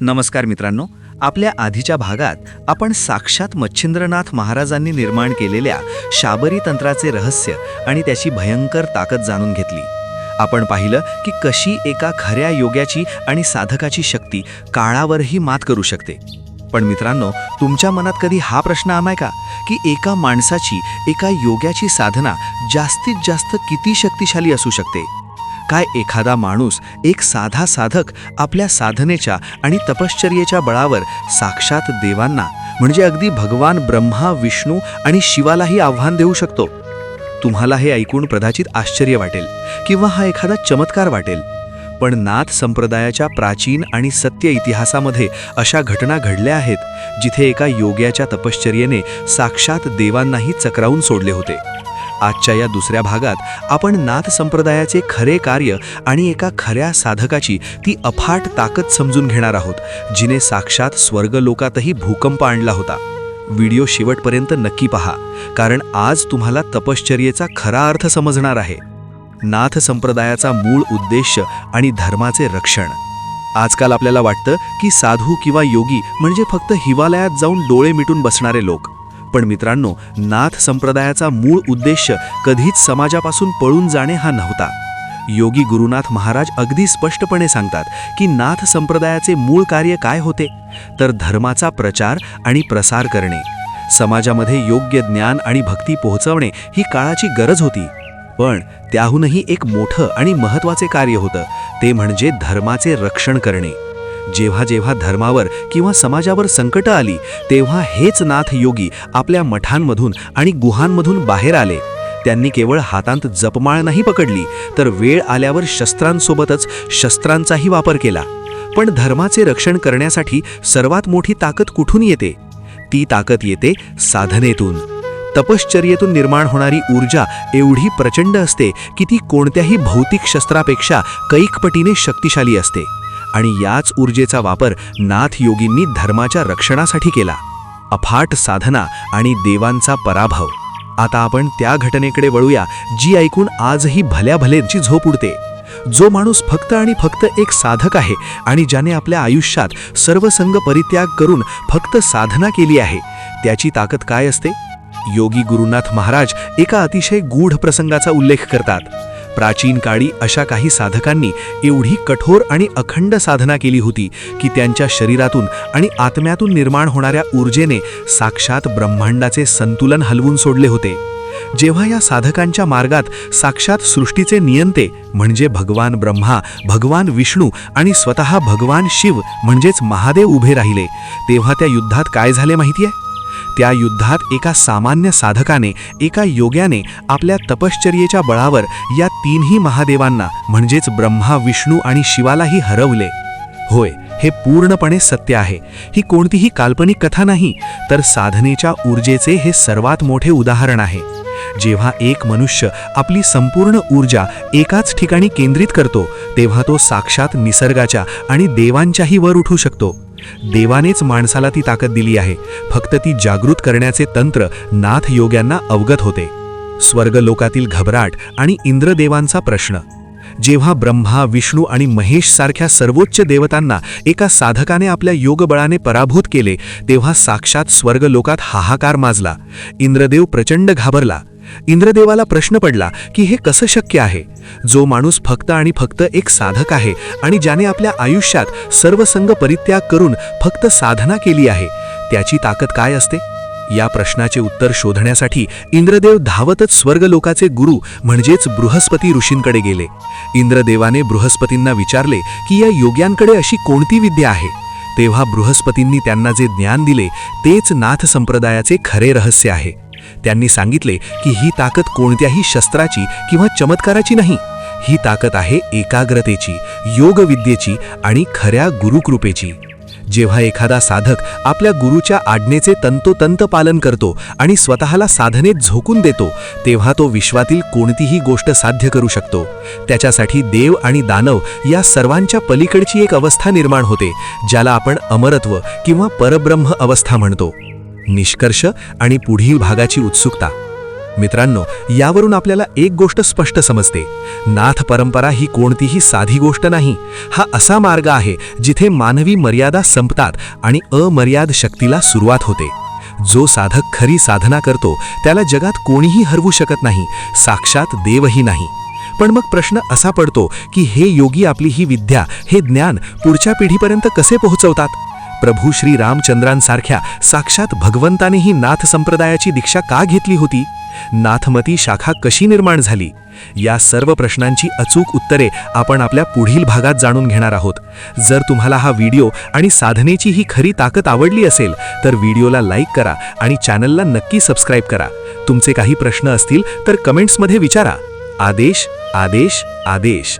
नमस्कार मित्रांनो, आपल्या आधीच्या भागात आपण साक्षात मच्छिंद्रनाथ महाराजांनी निर्माण केलेल्या शाबरी तंत्राचे रहस्य आणि त्याची भयंकर ताकद जाणून घेतली. आपण पाहिलं की कशी एका खऱ्या योग्याची आणि साधकाची शक्ती काळावरही मात करू शकते. पण मित्रांनो, तुमच्या मनात कधी हा प्रश्न आलाय का की एका माणसाची, एका योग्याची साधना जास्तीत जास्त किती शक्तिशाली असू शकते? काय एखादा माणूस, एक साधा साधक आपल्या साधनेच्या आणि तपश्चर्येच्या बळावर साक्षात देवांना, म्हणजे अगदी भगवान ब्रह्मा, विष्णू आणि शिवालाही आव्हान देऊ शकतो? तुम्हाला हे ऐकून कदाचित आश्चर्य वाटेल किंवा हा एखादा चमत्कार वाटेल. पण नाथ संप्रदायाच्या प्राचीन आणि सत्य इतिहासामध्ये अशा घटना घडल्या आहेत जिथे एका योग्याच्या तपश्चर्येने साक्षात देवांनाही चक्रावून सोडले होते. आजच्या या दुसऱ्या भागात आपण नाथ संप्रदायाचे खरे कार्य आणि एका खऱ्या साधकाची ती अफाट ताकद समजून घेणार आहोत, जिने साक्षात स्वर्गलोकातही भूकंप आणला होता. व्हिडिओ शेवटपर्यंत नक्की पहा, कारण आज तुम्हाला तपश्चर्येचा खरा अर्थ समजणार आहे. नाथ संप्रदायाचा मूळ उद्देश आणि धर्माचे रक्षण. आजकाल आपल्याला वाटतं की साधू किंवा योगी म्हणजे फक्त हिमालयात जाऊन डोळे मिटून बसणारे लोक. पण मित्रांनो, नाथ संप्रदायाचा मूळ उद्देश कधीच समाजापासून पळून जाणे हा नव्हता. योगी गुरुनाथ महाराज अगदी स्पष्टपणे सांगतात की नाथ संप्रदायाचे मूळ कार्य काय होते, तर धर्माचा प्रचार आणि प्रसार करणे. समाजामध्ये योग्य ज्ञान आणि भक्ती पोहोचवणे ही काळाची गरज होती. पण त्याहूनही एक मोठं आणि महत्त्वाचे कार्य होतं, ते म्हणजे धर्माचे रक्षण करणे. जेव्हा जेव्हा धर्मावर किंवा समाजावर संकट आली, तेव्हा हेच नाथ योगी आपल्या मठांमधून आणि गुहांमधून बाहेर आले. त्यांनी केवळ हातात जपमाळ नाही पकडली, तर वेळ आल्यावर शस्त्रांसोबतच शस्त्रांचाही वापर केला. पण धर्माचे रक्षण करण्यासाठी सर्वात मोठी ताकद कुठून येते? ती ताकद येते साधनेतून. तपश्चर्येतून निर्माण होणारी ऊर्जा एवढी प्रचंड असते की ती कोणत्याही भौतिक शस्त्रापेक्षा कैकपटीने शक्तिशाली असते. आणि याच ऊर्जेचा वापर नाथ योगींनी धर्माच्या रक्षणासाठी केला. अफाट साधना आणि देवांचा पराभव. आता आपण त्या घटनेकडे वळूया जी ऐकून आजही भल्या भलेची झोप उडते. जो माणूस फक्त आणि फक्त एक साधक आहे आणि ज्याने आपल्या आयुष्यात सर्वसंग परित्याग करून फक्त साधना केली आहे, त्याची ताकद काय असते? योगी गुरुनाथ महाराज एका अतिशय गूढ प्रसंगाचा उल्लेख करतात. प्राचीन काळी अशा काही साधकांनी एवढी कठोर आणि अखंड साधना केली होती की त्यांच्या शरीरातून आणि आत्म्यातून निर्माण होणाऱ्या ऊर्जेने साक्षात ब्रह्मांडाचे संतुलन हलवून सोडले होते. जेव्हा या साधकांच्या मार्गात साक्षात सृष्टीचे नियंते म्हणजे भगवान ब्रह्मा, भगवान विष्णू आणि स्वतः भगवान शिव म्हणजेच महादेव उभे राहिले, तेव्हा त्या युद्धात काय झाले माहितीये? त्या युद्धात एका सामान्य साधकाने, एका योग्याने आपल्या तपश्चर्येच्या बळावर या तीनही महादेवांना म्हणजेच ब्रह्मा, विष्णू आणि शिवालाही हरवले. होय, हे पूर्णपणे सत्य आहे. ही कोणतीही काल्पनिक कथा नाही, तर साधनेच्या ऊर्जेचे हे सर्वात मोठे उदाहरण आहे. जेव्हा एक मनुष्य आपली संपूर्ण ऊर्जा एकाच ठिकाणी केंद्रित करतो, तेव्हा तो साक्षात निसर्गाच्या आणि देवांच्याही वर उठू शकतो. देवानेच माणसाला ती ताकद दिली आहे, फक्त ती जागृत करण्याचे तंत्र नाथ योग्यांना अवगत होते. स्वर्गलोकातील घबराट आणि इंद्रदेवांचा प्रश्न. जेव्हा ब्रह्मा, विष्णू आणि महेश सारख्या सर्वोच्च देवतांना एका साधकाने आपल्या योगबळाने पराभूत केले, तेव्हा साक्षात स्वर्गलोकात हाहाकार माजला. इंद्रदेव प्रचंड घाबरला. इंद्रदेवाला प्रश्न पडला की हे कसं शक्य आहे? जो माणूस फक्त आणि फक्त एक साधक आहे आणि ज्याने आपल्या आयुष्यात सर्वसंग परित्याग करून फक्त साधना केली आहे, त्याची ताकद काय असते? या प्रश्नाचे उत्तर शोधण्यासाठी इंद्रदेव धावतच स्वर्गलोकाचे गुरु म्हणजेच बृहस्पती ऋषींकडे गेले. इंद्रदेवाने बृहस्पतींना विचारले की या योग्यांकडे अशी कोणती विद्या आहे? तेव्हा बृहस्पतींनी त्यांना जे ज्ञान दिले तेच नाथ संप्रदायाचे खरे रहस्य आहे. त्यांनी सांगितले की ही ताकद कोणत्याही शस्त्राची किंवा चमत्काराची नाही. ही ताकद आहे एकाग्रतेची, योगविद्येची आणि खऱ्या गुरुकृपेची. जेव्हा एखादा साधक आपल्या गुरुच्या आज्ञेचे तंतोतंत पालन करतो आणि स्वतःला साधनेत झोकून देतो, तेव्हा तो विश्वातील कोणतीही गोष्ट साध्य करू शकतो. त्याच्यासाठी देव आणि दानव या सर्वांच्या पलीकडची एक अवस्था निर्माण होते, ज्याला आपण अमरत्व किंवा परब्रह्म अवस्था म्हणतो. निष्कर्ष आणि पुढील भागाची उत्सुकता. मित्रांनो, यावरून आपल्याला एक गोष्ट स्पष्ट समजते. नाथ परंपरा ही कोणतीही साधी गोष्ट नाही. हा असा मार्ग आहे जिथे मानवी मर्यादा संपतात आणि अमर्याद शक्तीला सुरुवात होते. जो साधक खरी साधना करतो त्याला जगात कोणीही हरवू शकत नाही, साक्षात देवही नाही. पण मग प्रश्न असा पडतो की हे योगी आपली ही विद्या, हे ज्ञान पुढच्या पिढीपर्यंत कसे पोहोचवतात? प्रभू श्री रामचंद्रांसारख्या साक्षात भगवंतानेही नाथ संप्रदायाची दीक्षा का घेतली होती? नाथमती शाखा कशी निर्माण झाली? या सर्व प्रश्नांची अचूक उत्तरे आपण आपल्या पुढील भागात जाणून घेणार आहोत. जर तुम्हाला हा व्हिडिओ आणि साधनेची ही खरी ताकद आवडली असेल तर व्हिडिओला लाईक करा आणि चॅनलला नक्की सबस्क्राईब करा. तुमचे काही प्रश्न असतील तर कमेंट्समध्ये विचारा. आदेश, आदेश, आदेश.